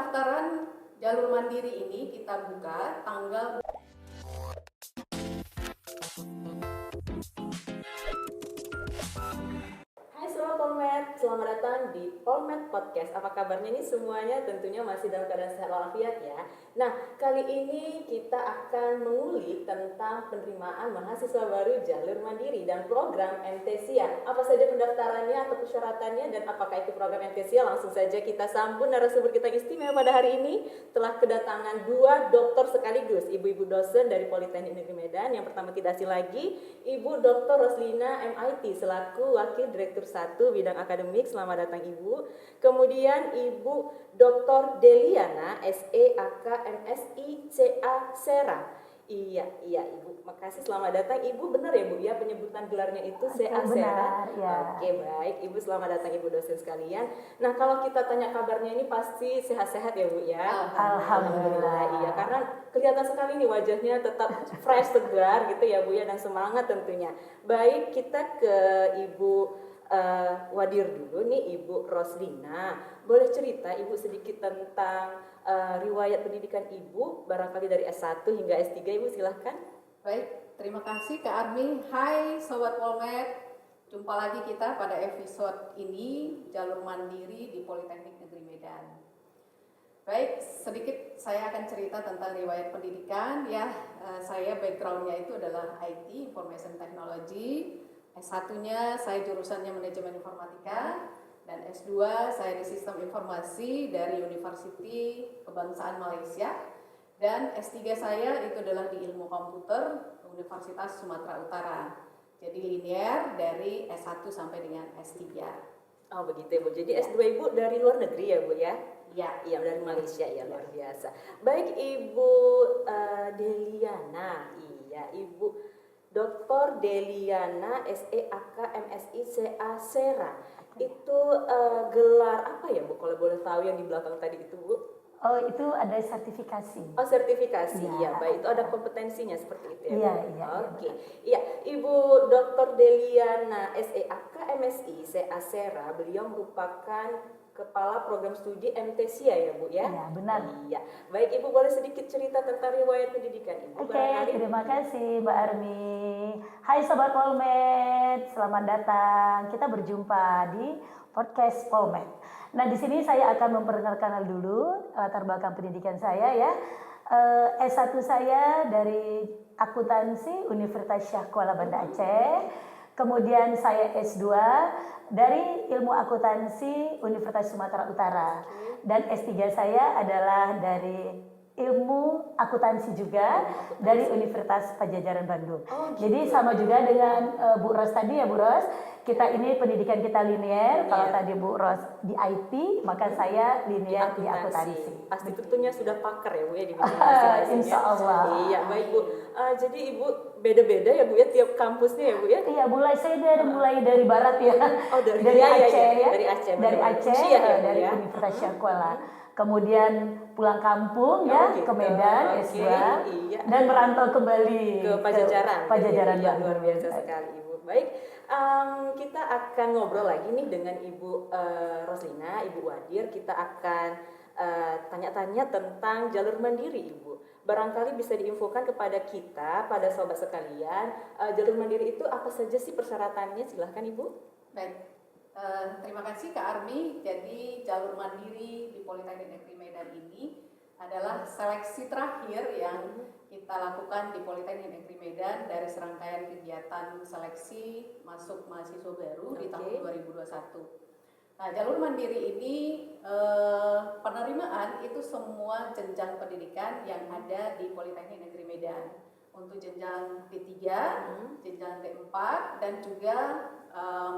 pendaftaran jalur mandiri ini kita buka tanggal Polmed, selamat datang di Polmed Podcast. Apa kabarnya nih semuanya? Tentunya masih dalam keadaan sehat walafiat ya. Nah, kali ini kita akan mengulik tentang penerimaan mahasiswa baru jalur mandiri dan program MTSIA. Apa saja pendaftarannya atau persyaratannya dan apakah itu program MTSIA? Langsung saja kita sambut narasumber kita istimewa pada hari ini. Telah kedatangan dua dokter sekaligus, ibu-ibu dosen dari Politeknik Negeri Medan. Yang pertama tidak asing lagi, Ibu Dr. Roslina MIT selaku Wakil Direktur 1 bidang akademik. Selamat datang Ibu. Kemudian Ibu Dr. Deliana SE AK MSI CA Sera. Iya Ibu, makasih, selamat datang Ibu. Benar ya Bu ya penyebutan gelarnya itu CA Sera? Ya. Oke, baik Ibu, selamat datang Ibu dosen sekalian. Nah, kalau kita tanya kabarnya ini pasti sehat-sehat ya Bu ya? Alhamdulillah. Iya, karena kelihatan sekali nih wajahnya tetap fresh, segar gitu ya Bu ya, dan semangat tentunya. Baik, kita ke Ibu Wadir dulu nih, Ibu Roslina. Boleh cerita Ibu sedikit tentang riwayat pendidikan Ibu, barangkali dari S1 hingga S3, Ibu silahkan. Baik, terima kasih Kak Armi. Hai Sobat Polmed, jumpa lagi kita pada episode ini, Jalur Mandiri di Politeknik Negeri Medan. Baik, sedikit saya akan cerita tentang riwayat pendidikan ya. Saya backgroundnya itu adalah IT, Information Technology. S1-nya saya jurusannya Manajemen Informatika, dan S2 saya di Sistem Informasi dari University Kebangsaan Malaysia, dan S3 saya itu adalah di Ilmu Komputer Universitas Sumatera Utara. Jadi linear dari S1 sampai dengan S3. Oh begitu ya Bu. Jadi S2 Ibu dari luar negeri ya Bu ya? Iya, dari Malaysia ya, luar biasa. Baik Ibu Deliana, Ibu Dr. Deliana SE AK MSI CA Sera. Itu gelar apa ya Bu, kalau boleh tahu yang di belakang tadi itu Bu? Oh, itu ada sertifikasi. Oh, sertifikasi. Ya. Ya, baik. Itu ada kompetensinya seperti itu ya. Iya. Oke. Iya, Ibu Dr. Deliana SE AK MSI CA Sera, beliau merupakan Kepala Program Studi MTSIA ya Bu ya? Iya, benar. Iya. Baik Ibu, boleh sedikit cerita tentang riwayat pendidikan Ibu? Oke, terima kasih Mbak Armi. Hai Sobat Polmed, selamat datang. Kita berjumpa di podcast Polmed. Nah, di sini saya akan memperkenalkan dulu latar belakang pendidikan saya ya. S1 saya dari akuntansi Universitas Syah Kuala Banda Aceh. Kemudian saya S2 dari ilmu akuntansi Universitas Sumatera Utara. Dan S3 saya adalah dari ilmu akuntansi juga dari Universitas Padjadjaran Bandung. Jadi sama juga dengan Bu Ros tadi ya Bu Ros. Kita ini pendidikan kita linear. Kalau tadi Bu Ros di IT, maka saya linear di akuntansi. Pasti tentunya sudah pakar ya Bu ya di bidang masing-masing. Insya Allah. Iya, baik Bu. Jadi Ibu beda-beda ya Bu ya tiap kampusnya ya Bu ya? Iya, mulai dari barat ya. Oh, dari Aceh ya. Dari Aceh. Dari Aceh dari Universitas Syah Kuala. Kemudian pulang kampung gitu. Ke Medan S2 dan merantau kembali ke Padjadjaran. Padjadjaran ya, luar biasa sekali Ibu. Baik, kita akan ngobrol lagi nih dengan Ibu Roslina, Ibu Wadir. Kita akan tanya-tanya tentang jalur mandiri Ibu. Barangkali bisa diinfokan kepada kita, pada sobat sekalian, jalur mandiri itu apa saja sih persyaratannya? Silahkan Ibu. Baik. Terima kasih Kak Armi. Jadi jalur mandiri di Politeknik Negeri Medan ini adalah seleksi terakhir yang kita lakukan di Politeknik Negeri Medan dari serangkaian kegiatan seleksi masuk mahasiswa baru di tahun 2021. Nah, jalur mandiri ini penerimaan itu semua jenjang pendidikan yang ada di Politeknik Negeri Medan. Untuk jenjang D3, jenjang D4, dan juga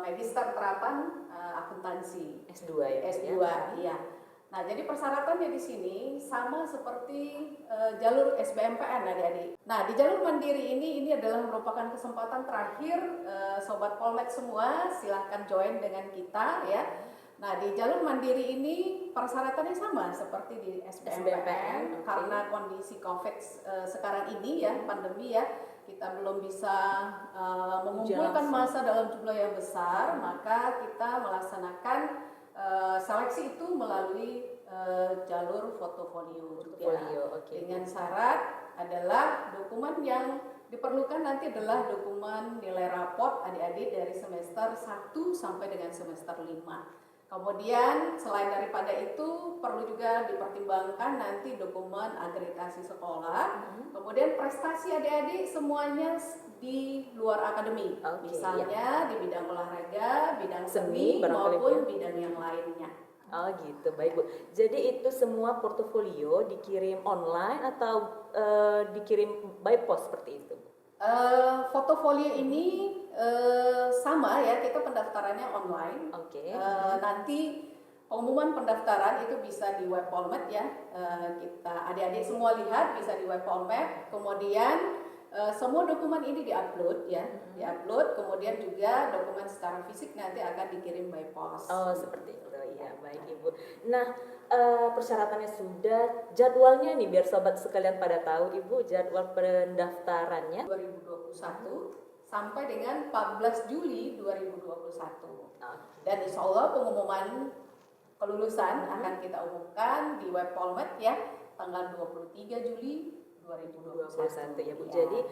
magister terapan akuntansi S2 ya. S2 iya. Nah, jadi persyaratannya di sini sama seperti jalur SBMPTN adik-adik. Nah, di jalur mandiri ini adalah merupakan kesempatan terakhir sobat Polmed semua, silahkan join dengan kita ya. Nah, di jalur mandiri ini persyaratannya sama seperti di SBMPTN karena kondisi COVID sekarang ini ya, pandemi ya, kita belum bisa mengumpulkan massa dalam jumlah yang besar, maka kita melaksanakan seleksi itu melalui jalur portofolio. Portofolio, oke. Dengan syarat adalah dokumen yang diperlukan nanti adalah dokumen nilai raport adik-adik dari semester 1 sampai dengan semester 5. Kemudian selain daripada itu perlu juga dipertimbangkan nanti dokumen akreditasi sekolah. Kemudian prestasi adik-adik semuanya di luar akademik. Oke, Misalnya di bidang olahraga, bidang Seni, seni barangkali, maupun ya. bidang yang lainnya. Oh gitu, baik Bu. Jadi itu semua portofolio dikirim online atau dikirim by post seperti itu? Portofolio ini sama ya, kita pendaftarannya online. Oke. Nanti pengumuman pendaftaran itu bisa di web Polmed ya. Kita adik-adik semua lihat bisa di web Polmed. Kemudian semua dokumen ini diupload ya, diupload. Kemudian juga dokumen secara fisik nanti akan dikirim by post. Oh seperti itu ya, baik Ibu. Nah persyaratannya sudah, jadwalnya nih biar sobat sekalian pada tahu Ibu jadwal pendaftarannya 2021 sampai dengan 14 Juli 2021. Dan insya Allah pengumuman kelulusan akan kita umumkan di web Polmed ya tanggal 23 Juli 2021 ya Bu. Jadi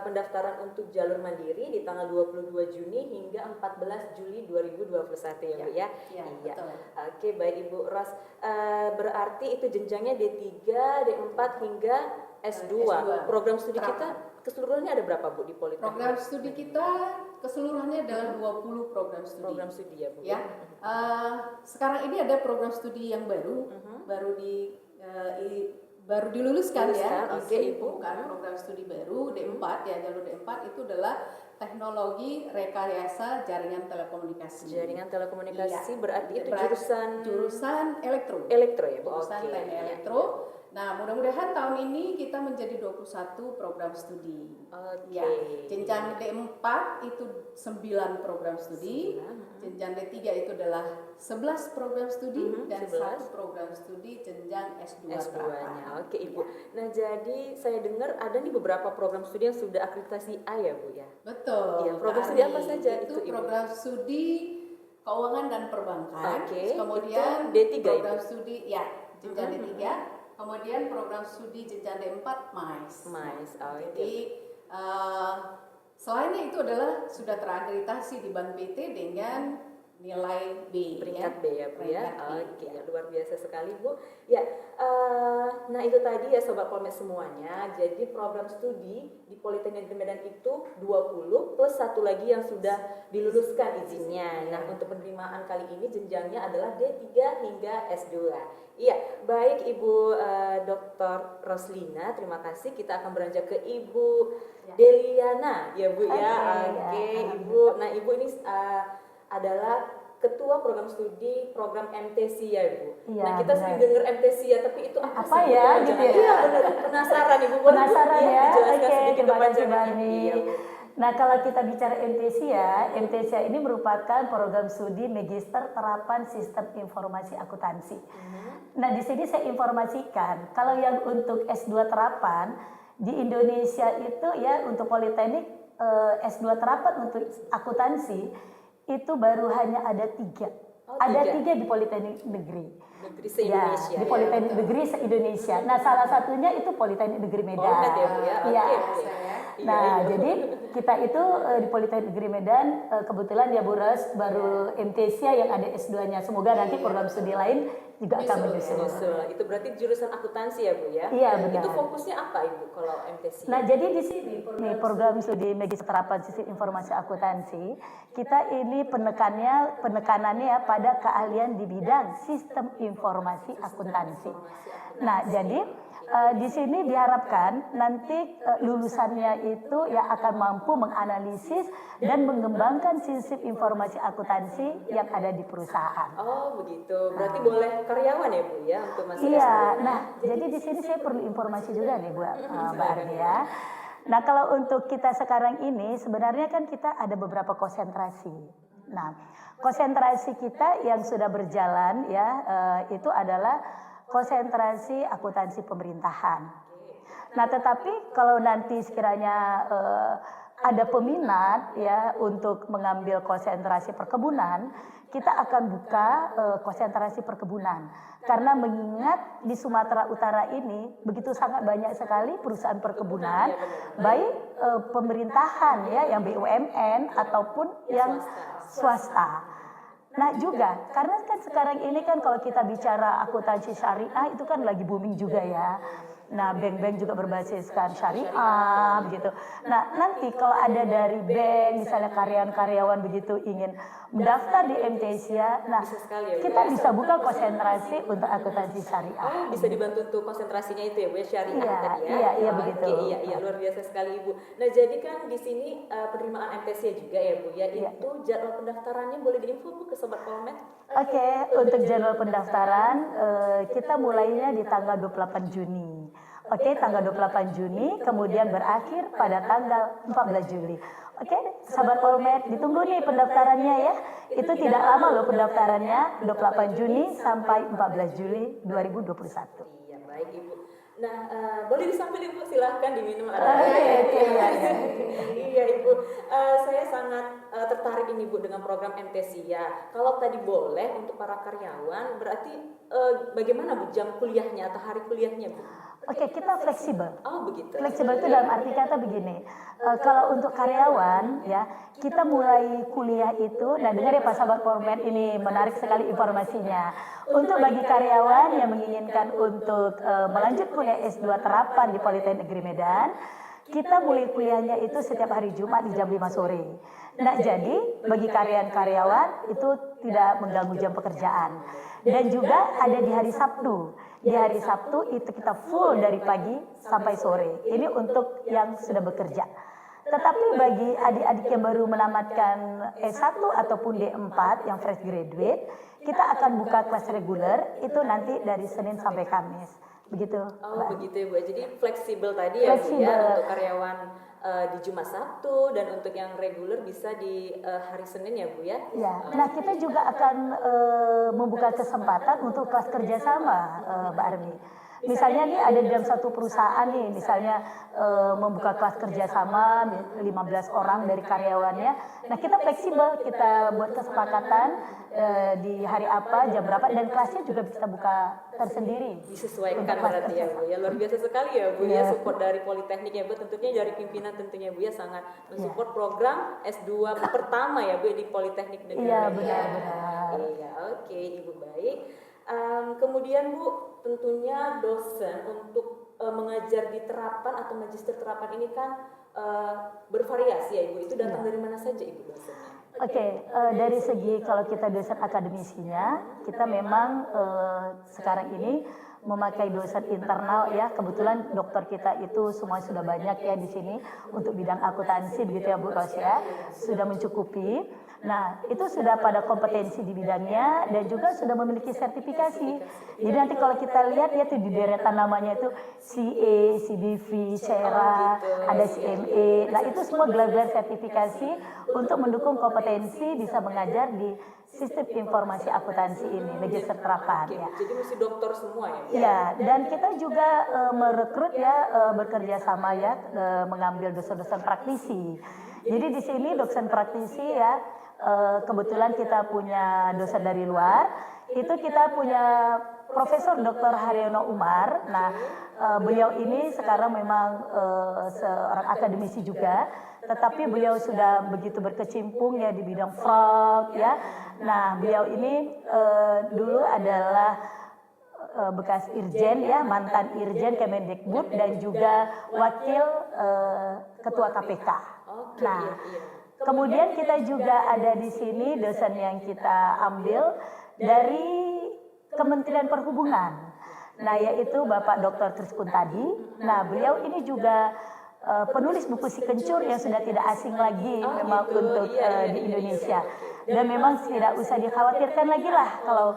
pendaftaran untuk jalur mandiri di tanggal 22 Juni hingga 14 Juli 2021 ya Bu ya. Iya. Betul. Oke, baik Ibu Ros. Berarti itu jenjangnya D3, D4 hingga S2. Program studi kita keseluruhannya ada berapa Bu di Politeknik? Program studi kita keseluruhannya adalah 20 program studi. Program studi ya Bu. Ya. Sekarang ini ada program studi yang baru, baru diluluskan ya. Oke, Ibu. Bukan program studi baru D4 ya, jalur D4 itu adalah teknologi rekayasa jaringan telekomunikasi. Jaringan telekomunikasi Iya. berarti itu jurusan elektro. Elektro ya Bu. Jurusan Oke. teknik elektro. Nah, mudah-mudahan tahun ini kita menjadi 21 program studi. Oke. Ya, jenjang D4 itu 9 program studi. Jenjang D3 itu adalah 11 program studi dan 1 program studi jenjang S2 S2-nya. Oke Ibu. Nah, jadi saya dengar ada nih beberapa program studi yang sudah akreditasi A ya Bu ya. Betul. Iya, program studi apa saja itu, Ibu? Program studi keuangan dan perbankan. Oke, Kemudian itu D3, program Ibu? studi ya, jenjang D3. Kemudian program studi jenjang D4 MICE. Oh, Jadi selainnya itu adalah sudah terakreditasi di Bank PT dengan nilai B. Peringkat ya. B ya Bu ya. Peringkat B, Oke, ya. luar biasa sekali Bu. Ya, nah itu tadi ya Sobat Polmed semuanya. Jadi program studi di Politeknik Negeri Medan itu 20 plus satu lagi yang sudah diluluskan izinnya. Nah, untuk penerimaan kali ini jenjangnya adalah D3 hingga S2. Iya, baik Ibu Dr. Roslina, terima kasih. Kita akan beranjak ke Ibu Deliana ya Bu ya. Oke, Ibu. Nah, Ibu ini adalah Ketua Program Studi Program MTC ya Ibu. Iya, Nah kita sering dengar MTC ya, tapi itu apa Apa sih, ya, Bu? gitu ya? Iya benar, penasaran Ibu. Boleh, Bu? Penasaran ya? dijelaskan Oke, sedikit terima kasih kepanjangannya. Bani. Iya, Bu. Nah, kalau kita bicara MTC ya, MTC ini merupakan program studi Magister Terapan Sistem Informasi Akuntansi. Nah, di sini saya informasikan, kalau yang untuk S2 terapan di Indonesia itu ya untuk Politeknik S2 terapan untuk akuntansi itu baru hanya ada 3. Ada 3 di Politeknik Negeri. Negeri se-Indonesia. Ya, di Politeknik Negeri se-Indonesia. Nah, salah satunya itu Politeknik Negeri Medan. Polmed ya Bu ya. Iya. Oke. Nah, jadi kita itu di Politeknik Negeri Medan kebetulan ya Bu Ros baru MTC yang ada S2-nya. Semoga nanti program studi lain juga akan menyusul. Itu berarti jurusan akuntansi ya Bu ya. Iya, benar. Itu fokusnya apa Ibu kalau MTC? Nah, jadi di sini program studi Magister Terapan Sistem Informasi Akuntansi, kita ini penekanannya ya pada keahlian di bidang sistem informasi akuntansi. Nah, jadi di sini diharapkan nanti lulusannya itu ya akan mampu menganalisis dan mengembangkan sistem informasi akuntansi yang ada di perusahaan. Oh begitu, berarti boleh karyawan ya Bu ya untuk masuk Iya, S2? nah jadi di sini saya perlu informasi juga nih buat Mbak Ardi ya. Nah kalau untuk kita sekarang ini sebenarnya kan kita ada beberapa konsentrasi. Nah konsentrasi kita yang sudah berjalan ya itu adalah konsentrasi akuntansi pemerintahan. Nah tetapi kalau nanti sekiranya ada peminat ya untuk mengambil konsentrasi perkebunan, kita akan buka konsentrasi perkebunan. Karena mengingat di Sumatera Utara ini begitu sangat banyak sekali perusahaan perkebunan, baik pemerintahan ya yang BUMN ataupun yang swasta. Nah juga, karena kan sekarang ini kan kalau kita bicara akuntansi syariah itu kan lagi booming juga ya. Nah, bank-bank juga berbasiskan syariah begitu. Nah, nanti kalau ada dari bank, misalnya karyawan-karyawan begitu ingin mendaftar di MTSIA, nah kita bisa buka konsentrasi untuk akuntansi syariah. Bisa dibantu untuk konsentrasinya itu ya Bu, syariah tadi ya. Iya begitu. Iya luar biasa sekali Ibu. Nah jadi kan di sini penerimaan MTSIA juga ya Bu ya. Itu jadwal pendaftarannya boleh diinfo Bu ke Sobat Polmed? Oke, untuk jadwal pendaftaran kita mulainya di tanggal 28 Juni. Oke, tanggal 28 Juni, kemudian berakhir pada tanggal 14 Juli. Oke, sahabat Polmed, ditunggu nih pendaftarannya ya. Itu tidak lama loh pendaftarannya, 28 Juni sampai 14 Juli 2021. Iya, baik Ibu. Nah, boleh disambil Ibu, silahkan diminum. Iya Ibu, saya sangat tertarik ini Bu dengan program MTSIA. Kalau tadi boleh untuk para karyawan, berarti bagaimana Bu jam kuliahnya atau hari kuliahnya Bu? Oke, kita fleksibel. Oh begitu. Fleksibel itu dalam arti kata begini, kalau untuk karyawan ya, kita mulai kuliah itu, nah dengar ya Pak Sahabat Polmed, ini menarik sekali informasinya. Untuk bagi karyawan yang menginginkan untuk melanjut kuliah S2 terapan di Politeknik Negeri Medan, kita mulai kuliahnya itu setiap hari Jumat di jam 5 sore. Nah jadi bagi karyawan itu tidak mengganggu jam pekerjaan. Dan juga ada di hari Sabtu. Di hari Sabtu itu kita full dari pagi sampai sore. Ini untuk yang sudah bekerja. Tetapi bagi adik-adik yang baru menamatkan S1 ataupun D4 yang fresh graduate, kita akan buka kelas reguler itu nanti dari Senin sampai Kamis. Begitu. Oh begitu ya Bu. Jadi fleksibel tadi ya Bu ya, untuk karyawan di Jumat Sabtu dan untuk yang reguler bisa di hari Senin ya Bu ya. Ya. Nah kita juga akan membuka kesempatan untuk kelas kerjasama Mbak Armi. Misalnya nih ada dalam satu perusahaan nih, misalnya membuka kelas kerjasama 15 orang dari karyawannya. Nah kita fleksibel, kita buat kesepakatan di hari apa, jam berapa, dan kelasnya juga bisa buka tersendiri. Disesuaikan berarti ya Bu ya, luar biasa sekali ya Bu ya, support dari Politeknik ya Bu, tentunya dari pimpinan tentunya Bu ya sangat mensupport program S2 pertama ya Bu di Politeknik Negeri. Iya benar-benar. Iya oke Ibu baik. Kemudian Bu, tentunya dosen untuk mengajar di terapan atau magister terapan ini kan bervariasi ya Ibu. Itu datang dari mana saja Ibu dosennya? Oke, dari segi kalau kita dosen akademisinya, kita memang sekarang ini memakai dosen internal ya. Kebetulan dokter kita itu semua sudah banyak ya di sini untuk bidang akuntansi begitu ya Bu Rosya, sudah mencukupi. Nah, itu sudah pada kompetensi di bidangnya dan juga sudah memiliki sertifikasi. Jadi nanti kalau kita lihat ya tuh di deretan namanya itu CA, CBV, SERA, ada CMA. Nah, itu semua gelar-gelar sertifikasi untuk mendukung kompetensi bisa mengajar di sistem informasi akuntansi ini, magister terapan ya. Jadi mesti dokter semua ya? Ya, dan kita juga merekrut ya bekerja sama ya mengambil dosen-dosen praktisi. Jadi di sini dosen praktisi ya kebetulan kita punya dosen dari luar. Itu kita punya Profesor Dr. Haryono Umar. Nah, beliau ini sekarang memang seorang akademisi juga, tetapi beliau sudah begitu berkecimpung ya di bidang fraud ya. Nah, beliau ini dulu adalah bekas Irjen ya, mantan Irjen Kemendikbud dan juga wakil ketua KPK. Nah, kemudian kita juga ada di sini dosen yang kita ambil dari Kementerian Perhubungan. Nah, yaitu Bapak Dr. Triskun tadi. Nah, beliau ini juga penulis buku Si Kencur yang sudah tidak asing lagi memang untuk di Indonesia. Dan memang tidak usah dikhawatirkan lagi lah kalau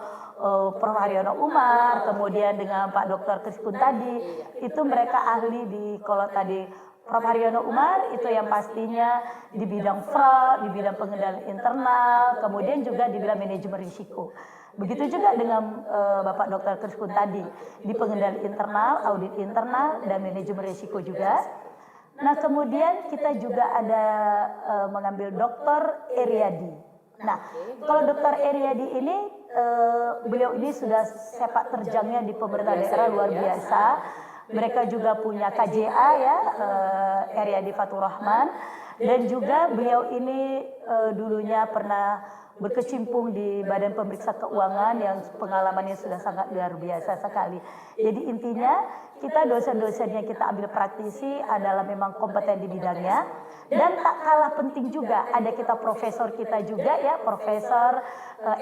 Prof. Haryono Umar, kemudian dengan Pak Dr. Triskun tadi, itu mereka ahli di kalau tadi Prof. Haryono Umar itu yang pastinya di bidang fraud, di bidang pengendalian internal, kemudian juga di bidang manajemen risiko. Begitu juga dengan Bapak Dr. Triskun tadi di pengendalian internal, audit internal, dan manajemen risiko juga. Nah, kemudian kita juga ada mengambil Dr. Eriadi. Nah, kalau Dr. Eriadi ini beliau ini sudah sepak terjangnya di pemerintah daerah luar biasa. Mereka juga punya KJA ya, Eriadi Fatur Rahman, dan juga beliau ini dulunya pernah berkecimpung di Badan Pemeriksa Keuangan yang pengalamannya sudah sangat luar biasa sekali. Jadi intinya kita dosen-dosen yang kita ambil praktisi adalah memang kompeten di bidangnya, dan tak kalah penting juga ada kita profesor kita juga ya, Profesor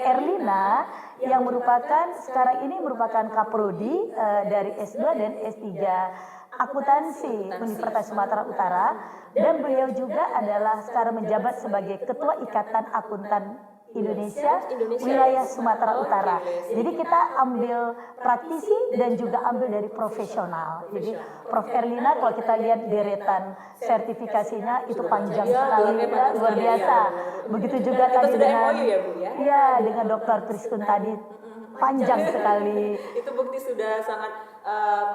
Erlina yang merupakan sekarang ini merupakan kaprodi dari S2 dan S3 akuntansi Universitas Sumatera Utara, dan beliau juga adalah sekarang menjabat sebagai Ketua Ikatan Akuntan Indonesia wilayah Sumatera Utara. Jadi kita ambil praktisi dan juga ambil dari profesional. Jadi Prof. Erlina kalau kita lihat deretan sertifikasinya itu panjang sekali ya, luar biasa. Begitu juga tadi dengan dengan Dr. Kriskun tadi panjang sekali. Itu bukti sudah sangat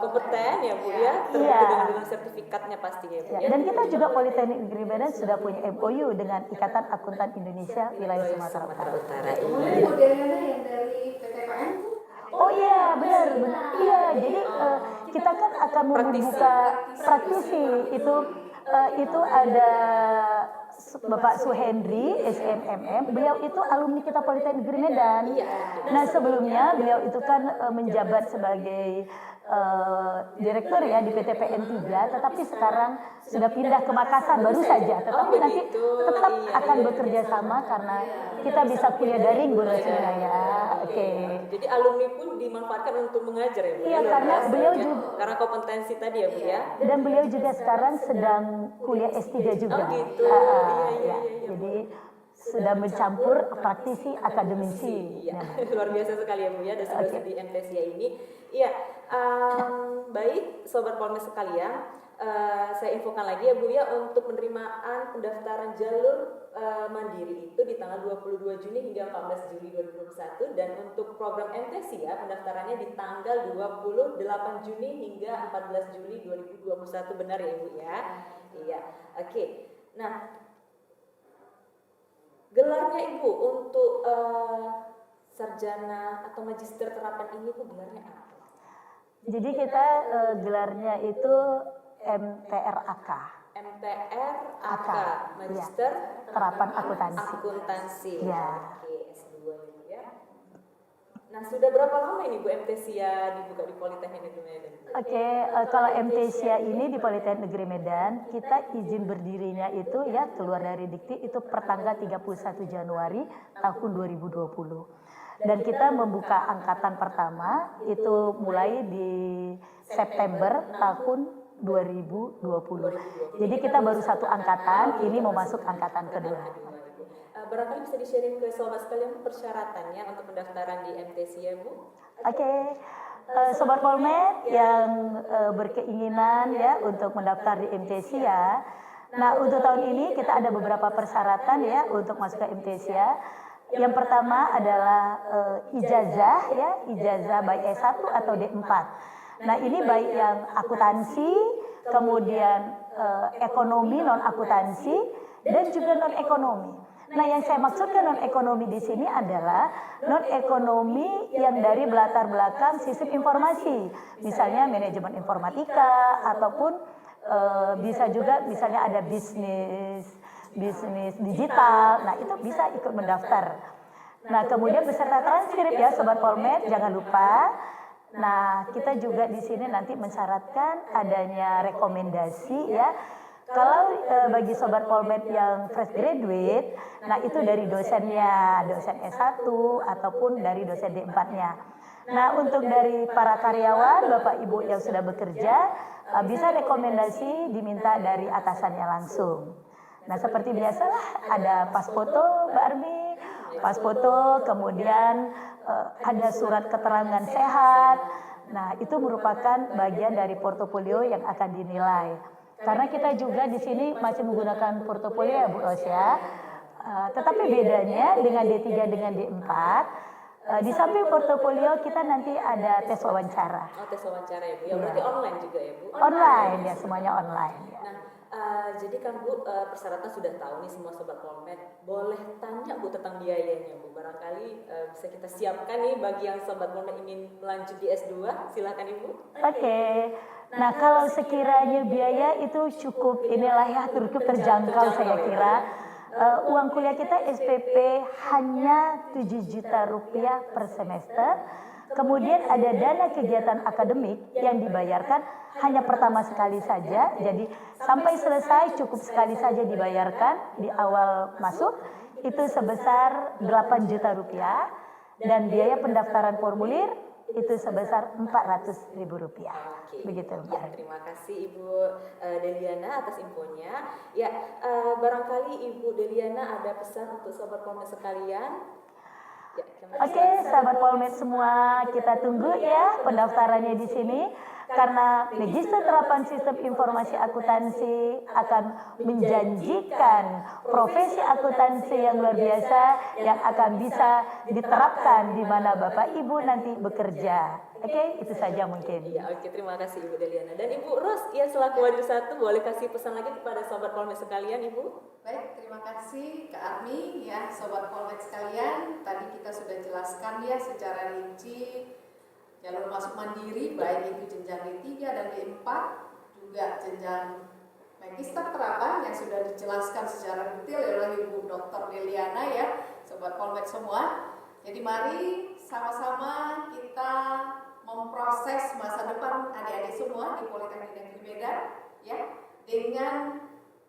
kompeten ya Bu ya, dengan sertifikatnya pasti ya Bu. Dan kita juga Politeknik Negeri Medan sudah punya MOU dengan Ikatan Akuntan Indonesia wilayah Sumatera Utara. Kemudian modelnya yang dari PTPN. Oh iya, benar. Iya, jadi kita kan akan membuka praktisi itu ada Bapak Suhendri SMMM, beliau itu alumni kita Politeknik Negeri Medan. Nah, sebelumnya beliau itu kan menjabat sebagai direktur ya di PTPN 3, tetapi sekarang sudah pindah ke Makassar baru saja. Tetapi nanti tetap akan bekerja sama karena kita bisa kuliah daring Bu Rosina ya. Oke. Jadi alumni pun dimanfaatkan untuk mengajar ya Bu. Iya, karena beliau juga karena kompetensi tadi ya Bu ya. Dan beliau juga sekarang sedang kuliah S3 juga. Oh gitu. Iya. Jadi sudah mencampur praktisi akademisi. Iya. Luar biasa sekali ya Bu ya, dosen-dosen di MTSIA ini. Iya. Baik Sobat Polmes sekalian, saya infokan lagi ya Bu ya, untuk penerimaan pendaftaran jalur mandiri itu di tanggal 22 Juni hingga 14 Juli 2021, dan untuk program MTSIA pendaftarannya di tanggal 28 Juni hingga 14 Juli 2021, benar ya Bu ya? Iya. Oke. Nah, gelarnya Ibu untuk sarjana atau magister terapan ini Bu, gelarnya apa? Jadi kita gelarnya itu MTRAK. MTRAK, Magister Terapan Akuntansi. Akuntansi. Ya. Oke, S2 ya. Nah, sudah berapa lama ini Bu MTSIA dibuka di Politeknik Negeri Medan? Oke, kalau MTSIA ini di Politeknik Negeri Medan, kita izin berdirinya itu ya keluar dari Dikti itu pertanggal 31 Januari tahun 2020. Dan kita membuka angkatan pertama itu mulai di September tahun 2020. Jadi kita baru satu angkatan, ini mau masuk angkatan kedua. Barangkali bisa di-sharing ke sobat sekalian persyaratannya untuk pendaftaran di MTSIA Bu? Oke. Sobat Polmed yang berkeinginan ya untuk mendaftar di MTSIA. Nah, untuk tahun ini kita ada beberapa persyaratan ya untuk masuk ke MTSIA. Yang pertama adalah ijazah ya, ijazah baik S1 atau D4. Nah, ini baik yang akuntansi, kemudian ekonomi non akuntansi, dan juga non ekonomi. Nah, yang saya maksudkan non ekonomi di sini adalah non ekonomi yang dari latar belakang sistem informasi, misalnya manajemen informatika ataupun bisa juga misalnya ada bisnis digital. Nah, itu bisa ikut mendaftar. Nah, kemudian beserta transkrip ya Sobat Polmed, jangan lupa. Nah, kita juga di sini nanti mensyaratkan adanya rekomendasi ya. Kalau bagi Sobat Polmed yang fresh graduate, nah itu dari dosennya, dosen S1 ataupun dari dosen D4-nya. Nah, untuk dari para karyawan, Bapak Ibu yang sudah bekerja, bisa rekomendasi diminta dari atasannya langsung. Nah, seperti biasalah ada pas foto Mbak Armi, pas foto, kemudian ada surat keterangan sehat. Nah, itu merupakan bagian dari portofolio yang akan dinilai. Karena kita juga di sini masih menggunakan portofolio ya Bu Ros ya. Tetapi bedanya dengan D3 dengan D4, Di samping portofolio kita nanti ada tes wawancara. Oh, tes wawancara ya Bu. Ya berarti online juga ya Bu. Online ya, semuanya online ya. Nah, jadi kan Bu, persyaratan sudah tahu nih semua Sobat Polmed. Boleh tanya Bu tentang biayanya Bu. Barangkali bisa kita siapkan nih bagi yang Sobat Polmed ingin melanjut di S2. Silakan Ibu. Oke. Nah, kalau sekiranya biaya itu cukup inilah ya, cukup terjangkau saya kira. Uang kuliah kita SPP hanya 7 juta rupiah per semester. Kemudian ada dana kegiatan akademik yang dibayarkan hanya pertama sekali saja. Jadi sampai selesai cukup sekali saja dibayarkan di awal masuk. Itu sebesar 8 juta rupiah. Dan biaya pendaftaran formulir itu sebesar Rp400.000. Begitu. Ya, terima kasih Ibu Deliana atas infonya. Ya, barangkali Ibu Deliana ada pesan untuk Sobat Polmed sekalian. Ya, Oke, sahabat Polmed semua, kita tunggu ya pendaftarannya di sini. Karena Magister Terapan Sistem Informasi Akuntansi akan menjanjikan profesi akuntansi yang luar biasa yang akan bisa diterapkan di mana Bapak Ibu nanti bekerja. Oke, itu saja mungkin. Ya, oke, terima kasih Ibu Deliana. Dan Ibu Ros, ya selaku Wadir 1, boleh kasih pesan lagi kepada Sobat Polmed sekalian Ibu? Baik, terima kasih Kak Armi ya, Sobat Polmed sekalian. Tadi kita sudah jelaskan ya secara rinci jalur masuk mandiri, baik itu jenjang D3 dan D4, juga jenjang Magister Terapan yang sudah dijelaskan secara detail oleh Ibu Dr. Deliana ya, Sobat Polmed semua. Jadi mari sama-sama kita memproses masa depan adik-adik semua di Politeknik Negeri Medan ya, dengan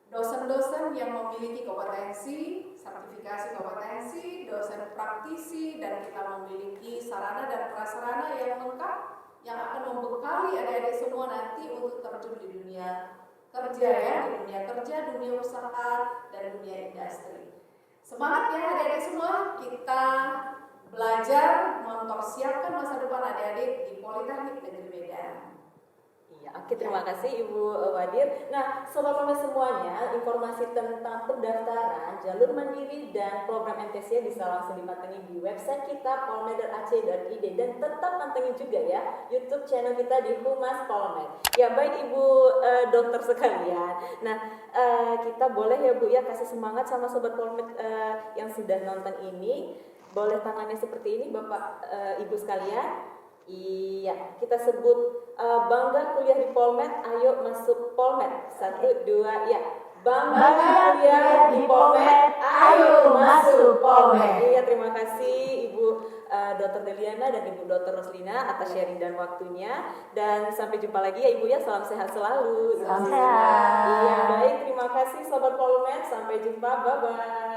dosen-dosen yang memiliki kompetensi, sertifikasi kompetensi, dosen praktisi, dan kita memiliki sarana dan prasarana yang lengkap yang akan membekali adik-adik semua nanti untuk terjun di dunia kerja ya, di dunia kerja, dunia usaha, dan dunia industri. Semangat ya adik-adik semua, kita belajar mempersiapkan masa depan adik-adik di Politeknik Negeri Medan. Iya, oke, terima kasih Ibu Wadir. Nah, Sobat Polmed semuanya, informasi tentang pendaftaran, jalur mandiri, dan program MTC bisa langsung dipantengin di website kita polmed.ac.id, dan tetap pantengin juga ya YouTube channel kita di Humas Polmed. Ya, baik Ibu dokter sekalian. Nah, kita boleh ya Bu ya kasih semangat sama Sobat Polmed yang sudah nonton ini. Boleh tangannya seperti ini Bapak Ibu sekalian. Iya, kita sebut bangga kuliah di Polmed, ayo masuk Polmed. 1, 2, ya. Bangga kuliah di Polmed, ayo masuk Polmed. Iya, terima kasih Ibu Dr. Deliana dan Ibu Dr. Roslina atas sharing dan waktunya. Dan sampai jumpa lagi ya Ibu ya, salam sehat selalu. Salam sehat. Iya, baik, terima kasih Sobat Polmed, sampai jumpa, bye-bye.